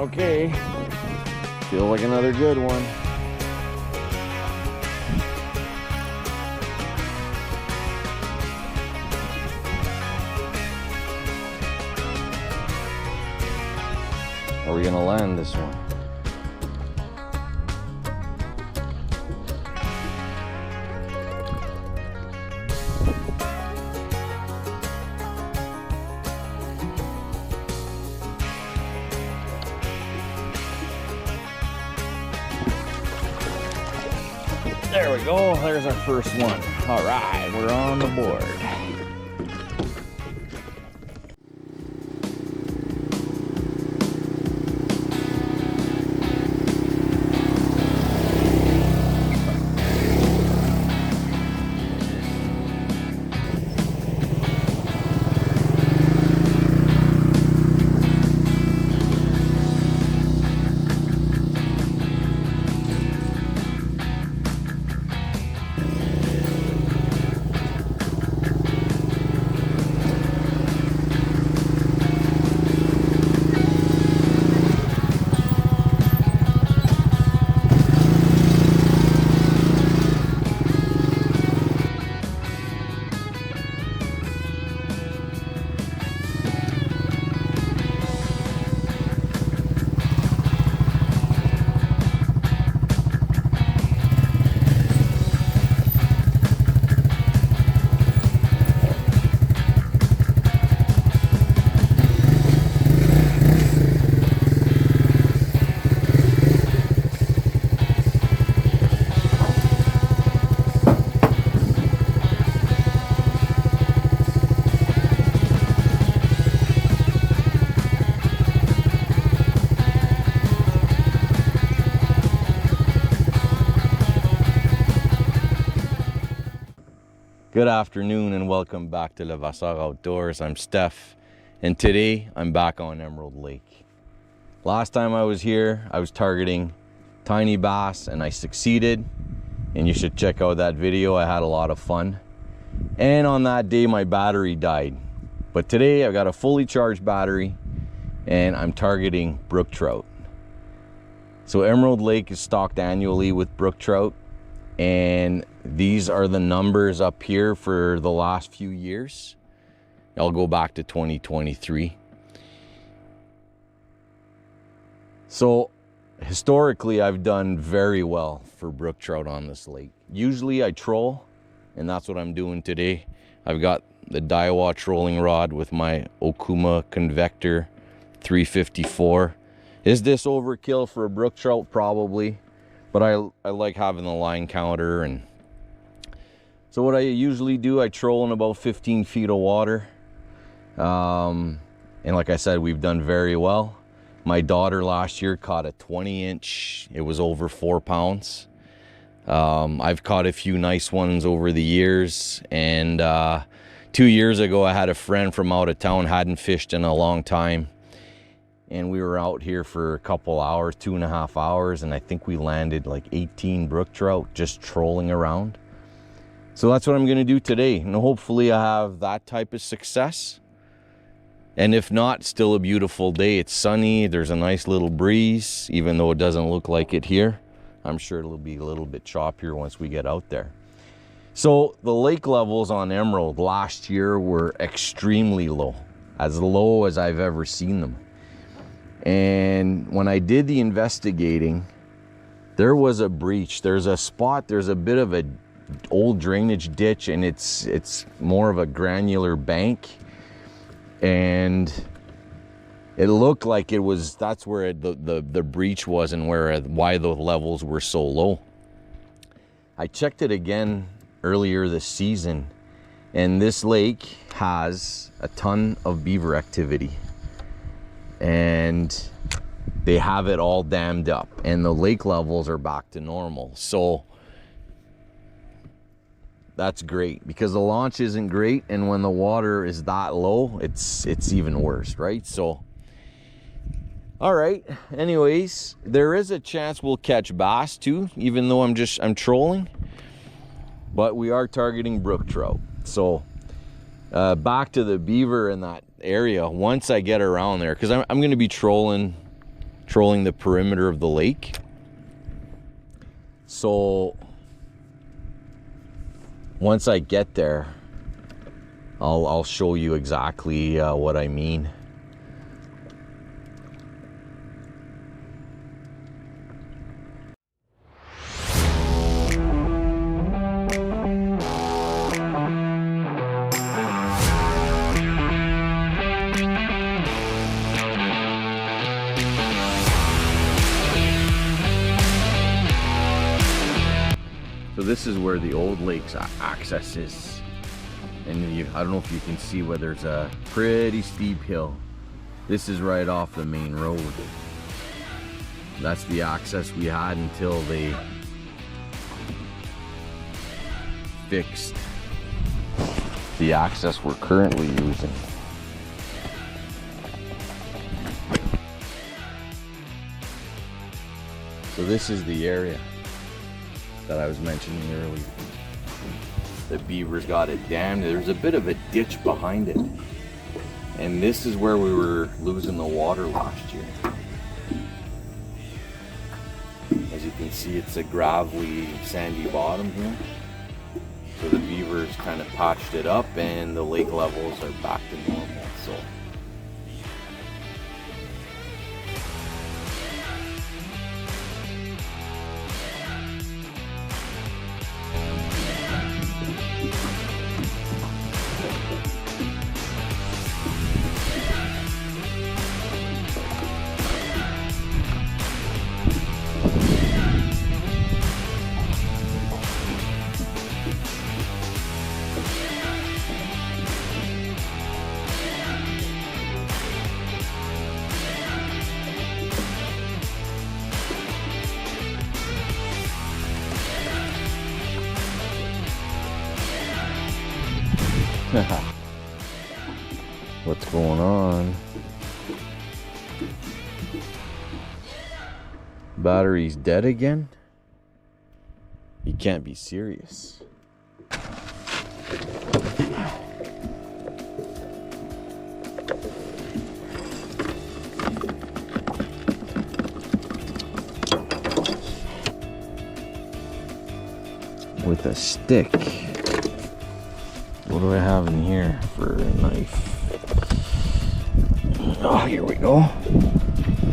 Okay, feels like another good one. Are we gonna land this one? There we go, there's our first one. All right, we're on the board. Good afternoon and welcome back to Levasseur Outdoors. I'm Steph and today I'm back on Emerald Lake. Last time I was here, I was targeting tiny bass and I succeeded, and you should check out that video. I had a lot of fun. And on that day my battery died. But today I've got a fully charged battery and I'm targeting brook trout. So Emerald Lake is stocked annually with brook trout, and these are the numbers up here for the last few years. I'll go back to 2023. So historically I've done very well for brook trout on this lake. Usually I troll, and that's what I'm doing today. I've got the Daiwa trolling rod with my Okuma Convector 354. Is this overkill for a brook trout? Probably. But I like having the line counter. And so what I usually do, I troll in about 15 feet of water. And like I said, we've done very well. My daughter last year caught a 20-inch. It was over 4 pounds. I've caught a few nice ones over the years. And 2 years ago, I had a friend from out of town, hadn't fished in a long time. And we were out here for a couple hours, 2.5 hours, and I think we landed like 18 brook trout just trolling around. So that's what I'm gonna do today. And hopefully I have that type of success. And if not, still a beautiful day. It's sunny, there's a nice little breeze, even though it doesn't look like it here. I'm sure it'll be a little bit choppier once we get out there. So the lake levels on Emerald last year were extremely low as I've ever seen them. And when I did the investigating, there was a breach. There's a spot, there's a bit of an old drainage ditch, and it's more of a granular bank. And it looked like it was, that's where the breach was and why the levels were so low. I checked it again earlier this season, and this lake has a ton of beaver activity. And they have it all dammed up and the lake levels are back to normal. So that's great, because the launch isn't great, and when the water is that low, it's even worse, right? So all right, anyways, there is a chance we'll catch bass too, even though I'm trolling, but we are targeting brook trout. So back to the beaver in that area, once I get around there, because I'm going to be trolling trolling the perimeter of the lake. So once I get there, I'll show you exactly what I mean. So this is where the old lake's access is. And I don't know if you can see where there's a pretty steep hill. This is right off the main road. That's the access we had until they fixed the access we're currently using. So this is the area that I was mentioning earlier. The beavers got it dammed. There's a bit of a ditch behind it. And this is where we were losing the water last year. As you can see, it's a gravelly, sandy bottom here. So the beavers kind of patched it up and the lake levels are back to normal. So what's going on? Battery's dead again? You can't be serious. With a stick. What do I have in here for a knife? Oh, here we go.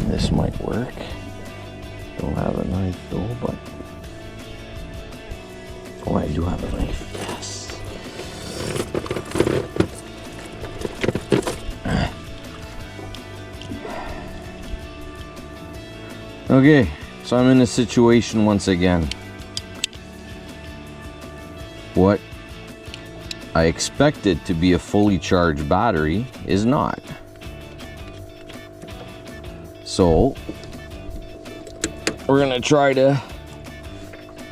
This might work. Don't have a knife though, but oh, I do have a knife. Yes. Okay, so I'm in a situation once again. What I expected to be a fully charged battery is not. So we're gonna try to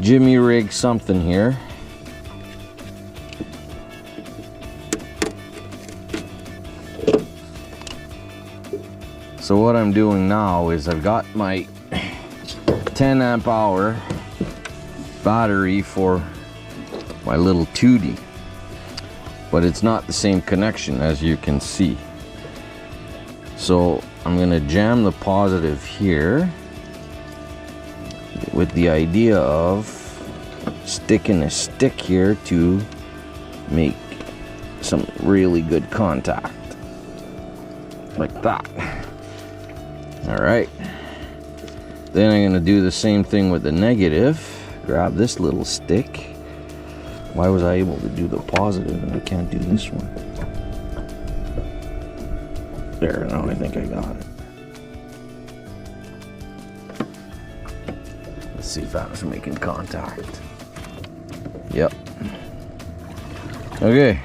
jimmy rig something here. So what I'm doing now is I've got my 10 amp hour battery for my little 2D, but it's not the same connection as you can see. So I'm gonna jam the positive here with the idea of sticking a stick here to make some really good contact like that. All right, then I'm gonna do the same thing with the negative. Grab this little stick. Why was I able to do the positive and I can't do this one? There, now I think I got it. Let's see if that was making contact. Yep. Okay.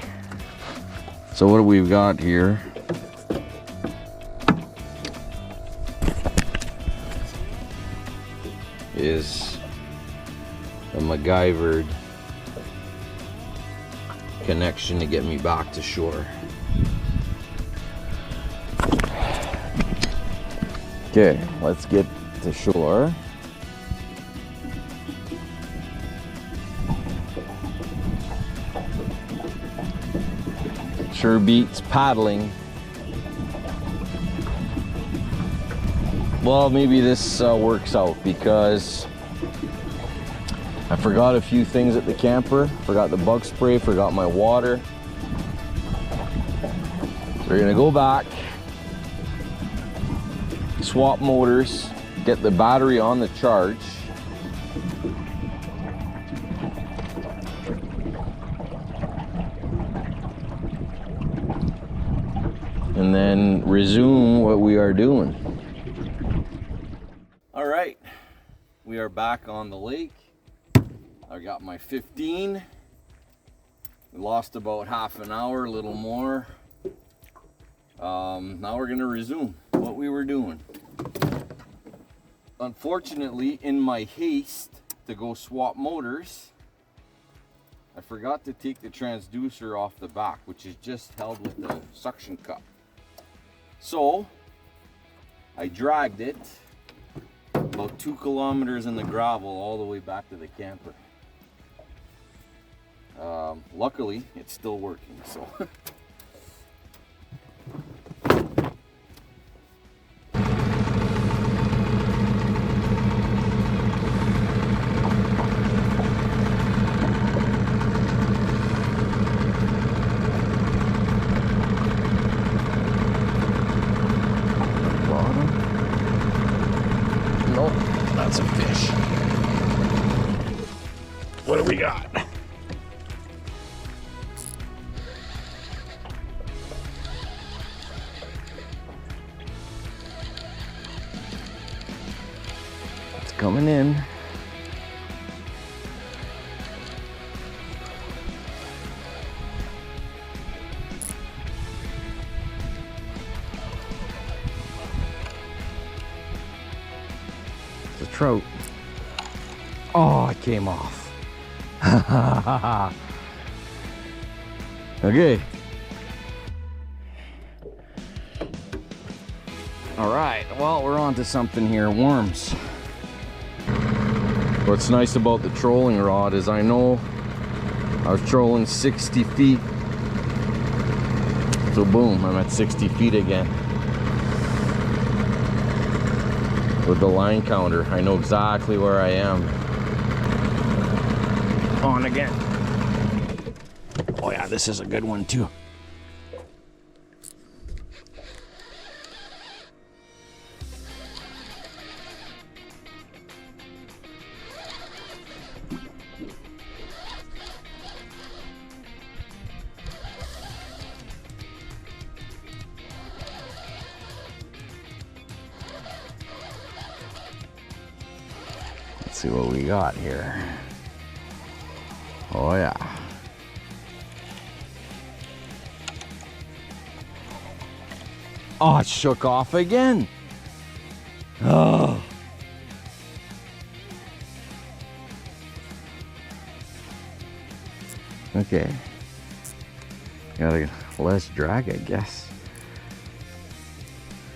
So what we've got here is a MacGyvered connection to get me back to shore. Okay, let's get to shore. Sure beats paddling. Well, maybe this works out because I forgot a few things at the camper. Forgot the bug spray, forgot my water. So we're gonna go back, swap motors, get the battery on the charge. And then resume what we are doing. All right, we are back on the lake. I got my 15. We lost about half an hour, a little more. Now we're gonna resume what we were doing. Unfortunately, in my haste to go swap motors, I forgot to take the transducer off the back, which is just held with the suction cup. So I dragged it about 2 kilometers in the gravel all the way back to the camper. Luckily, it's still working, so. Nope, that's a fish. What do we got? Coming in. It's a trout. Oh, it came off. Okay. All right, well, we're on to something here. Worms. What's nice about the trolling rod is I know I was trolling 60 feet. So boom, I'm at 60 feet again. With the line counter, I know exactly where I am. On again. Oh yeah, this is a good one too. See what we got here. Oh yeah. Oh, it shook off again. Oh. Okay. Gotta less drag, I guess.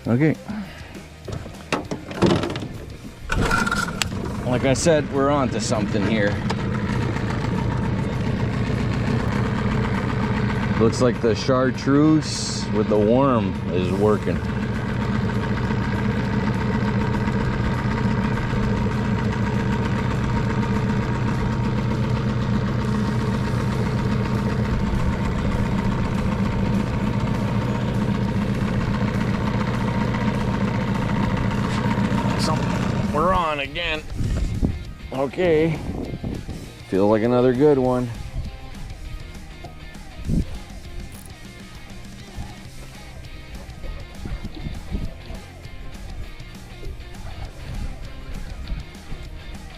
Okay. Like I said, we're on to something here. Looks like the chartreuse with the worm is working. So, we're on again. Okay, feels like another good one.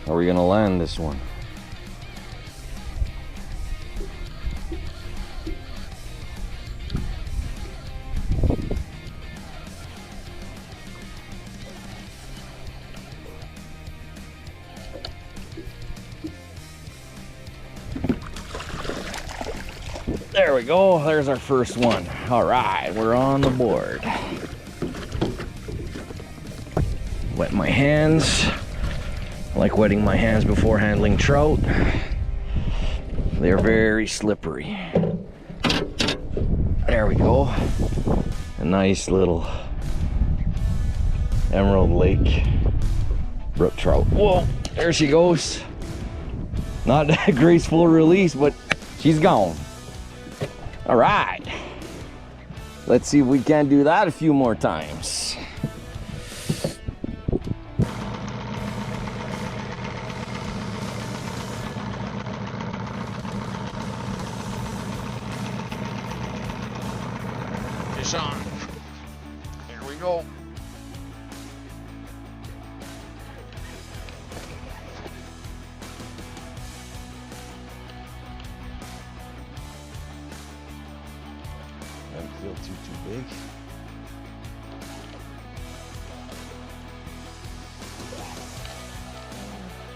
Are we gonna land this one? There we go, there's our first one. All right, we're on the board. Wet my hands. I like wetting my hands before handling trout. They're very slippery. There we go. A nice little Emerald Lake brook trout. Whoa, there she goes. Not a graceful release, but she's gone. All right. Let's see if we can do that a few more times. Fish on. Here we go. Doesn't feel too big.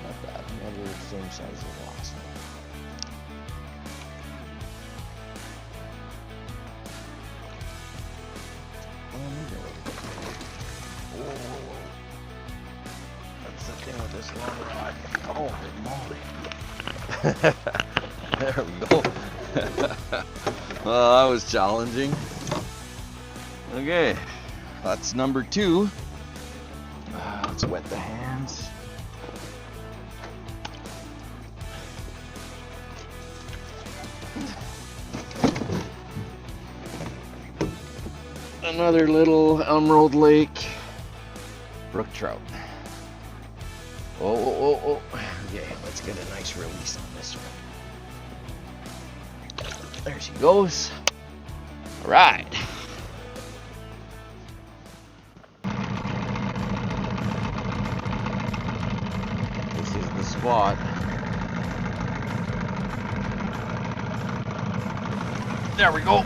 Not bad. Another same size as the last one. That's the thing with this long rod. Oh, moly. There we go. Well, that was challenging. Okay, that's number 2. Let's wet the hands. Another little Emerald Lake brook trout. Oh. Okay, let's get a nice release on this one. There she goes. All right. This is the spot. There we go.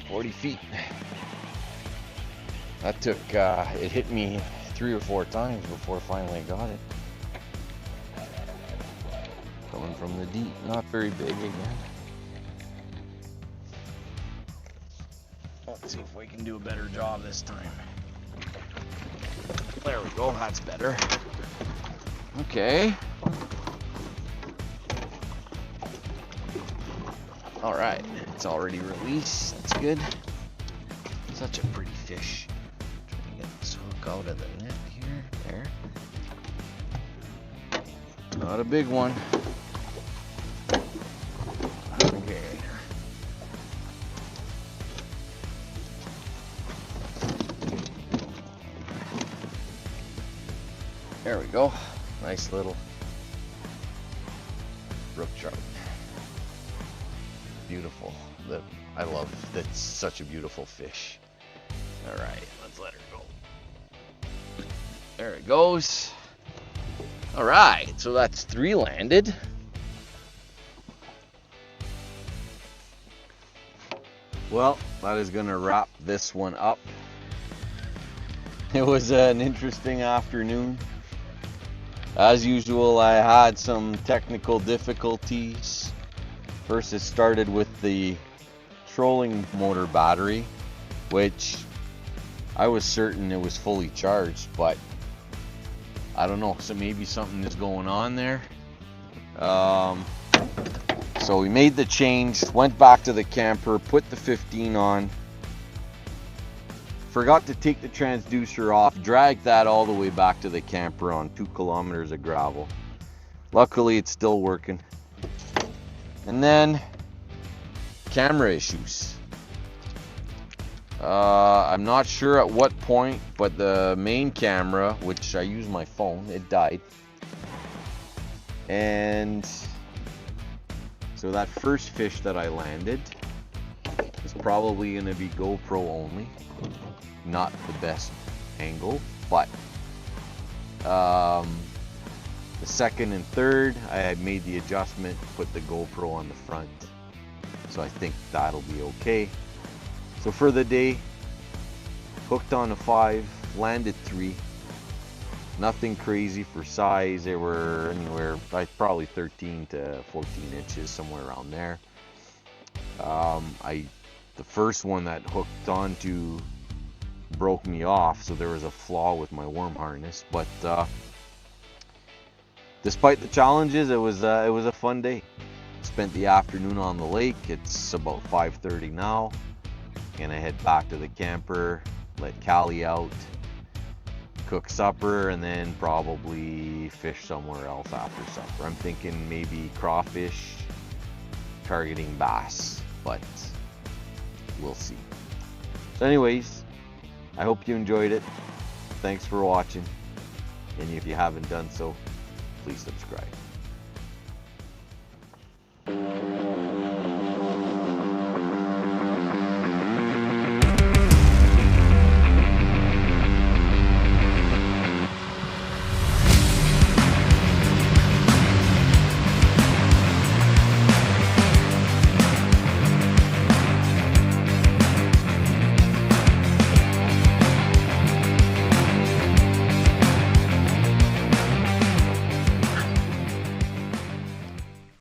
40 feet. That took, it hit me 3 or 4 times before finally I got it. Coming from the deep, not very big again. Let's see if we can do a better job this time. There we go, that's better. Okay. All right, it's already released, that's good. Such a pretty fish. Trying to get this hook out of the net here, there. Not a big one. Okay. There we go. Nice little brook trout. Beautiful. I love that's such a beautiful fish. All right, let's let her go. There it goes. All right, so that's 3 landed. Well, that is gonna wrap this one up. It was an interesting afternoon. As usual, I had some technical difficulties. First, it started with the trolling motor battery, which I was certain it was fully charged, but I don't know, so maybe something is going on there. So we made the change, went back to the camper, put the 15 on, forgot to take the transducer off, dragged that all the way back to the camper on 2 kilometers of gravel. Luckily, it's still working. And then camera issues. I'm not sure at what point, but the main camera, which I use my phone, it died. And so that first fish that I landed is probably going to be GoPro only. Not the best angle, but the second and third, I had made the adjustment, put the GoPro on the front. So I think that'll be okay. So for the day, hooked on a 5, landed 3. Nothing crazy for size. They were anywhere, probably 13 to 14 inches, somewhere around there. The first one that hooked onto broke me off, so there was a flaw with my worm harness. But despite the challenges, it was a fun day. Spent the afternoon on the lake. It's about 5:30 now. Gonna head back to the camper, let Callie out, cook supper, and then probably fish somewhere else after supper. I'm thinking maybe crawfish, targeting bass, but we'll see. So anyways, I hope you enjoyed it. Thanks for watching, and if you haven't done so, please subscribe.